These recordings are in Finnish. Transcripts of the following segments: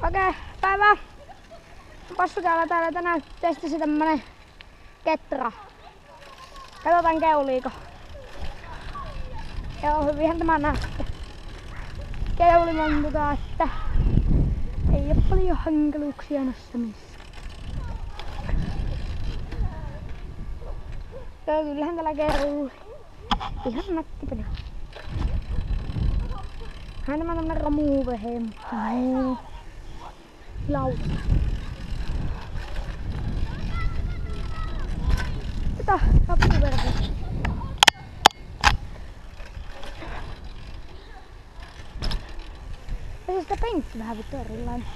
Okei, päivää. Passukäällä täällä tänään testasi tämmönen ketra. Katsotaan keuliiko. Joo, hyvinhän tämä näyttää. Keuliman mukaan, että ei oo paljon hankaluuksia nostamisessa. Joo, kyllähän täällä keuli. Ihan nätti peli. Hän tämä tämmönen romuvehe, mutta no. Lauta. Tätä happuverkoa. Ja siis tää penkki vähän vittu erilainen.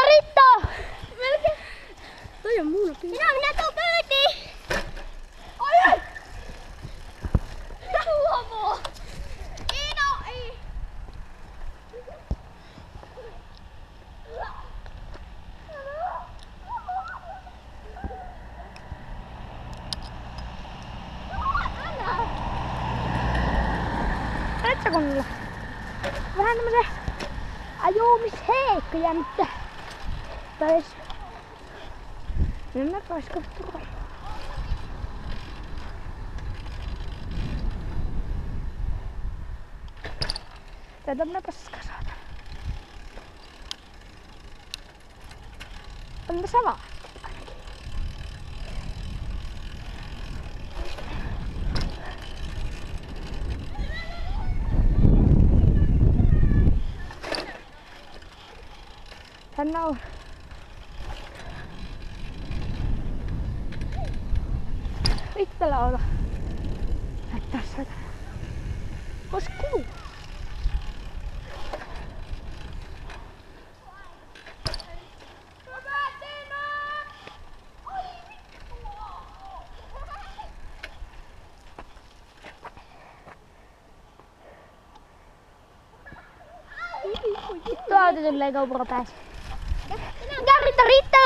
Ritta! Toi on mulla kyllä. Minä tuun kyytiin! Oi! Luomo! Ei! Metsäkunnalla. Vähän tämmönen ajumisheikkoja, mutta taisi mennä raiskautua. Tää on tämmönen paska saatana. On tässä vaatteet ainakin. Tänne on itsellä olla. Näyttää saatana. Vois kulua. Tuolta tulee GoPro päässä. Riitta!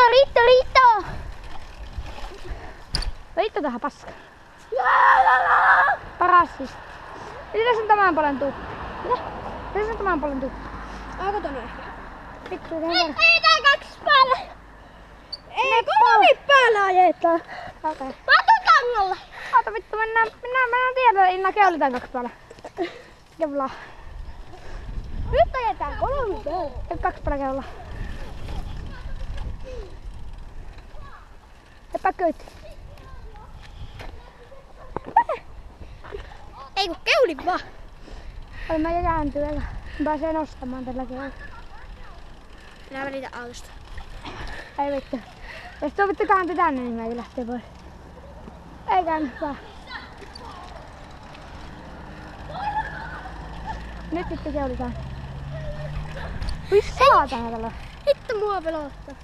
Riitta tähän paska. Paras siis. Tässä on tämän puolen tuppi. Tässä on tämän puolen tuppi. Onko tonne ehkä? Vittu, ei tää 2 päällä. Ei 3 päällä ajetaan. Okei. Mä tuun tangalla. Oota vittu, mennään tiedä, Inna keulitaan 2 päällä. Kevlaa. Nyt ajetaan 3 päällä. Nyt 2 päällä keulaa. Epäköit. Ei kun keulin vaan. Oi mä kääntyy eikä. Pääsee nostamaan tällä keulilla. Minä välitän autosta. Ei vittu. Jos tuo vittu kääntyy tänne, niin mäkin lähtee pois. Ei käänny vaan. Nyt vittu keulitaan. Voi saatana tällä. Vittu mua pelottaa.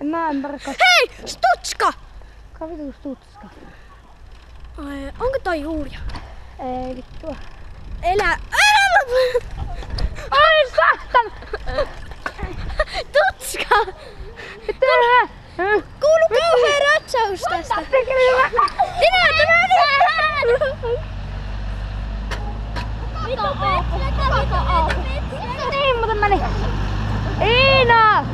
En mä ymmärrä. Hei! Stutska! Mikä vitu stutska? Ai, onko toi Julia? Ei vittua. Elä! Ai saatana! Tutska! Kuuluu kauhea ratsaus tästä. Sinä niin muuten meni. Iina!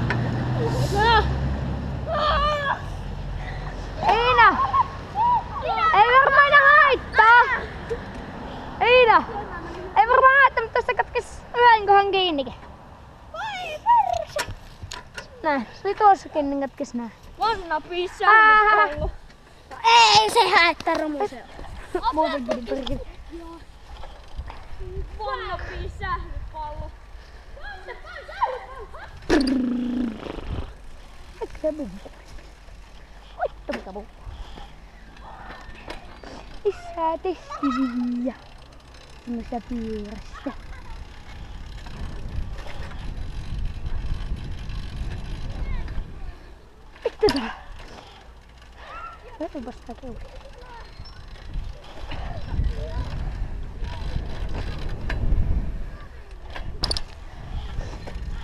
Iina! Ei varmaan haittaa! Iina! Ei varmaan haittaa, mutta tässä katkes yhden kohan kiinnikin. Vai perse! Näin, se oli tuossakin, niin katkes näin. Vanna pissähdyspallo. No ei se haittaa romusella. Muutenkin perkele. Vanna pissähdyspallo. Eikö se bumpu? Vittu mikä bumpu. Isää testiviä. Tämmöstä pyörästä. Vittu tää. Vetupas tää keuli.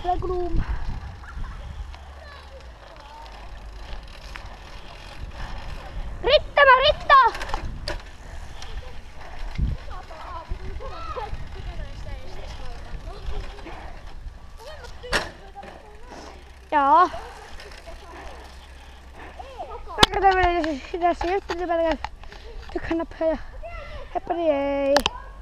Tää kuluu. Ritta! Joo. Mä katson vielä, jos tässä just pitää tykkää nappia ja heppari ei.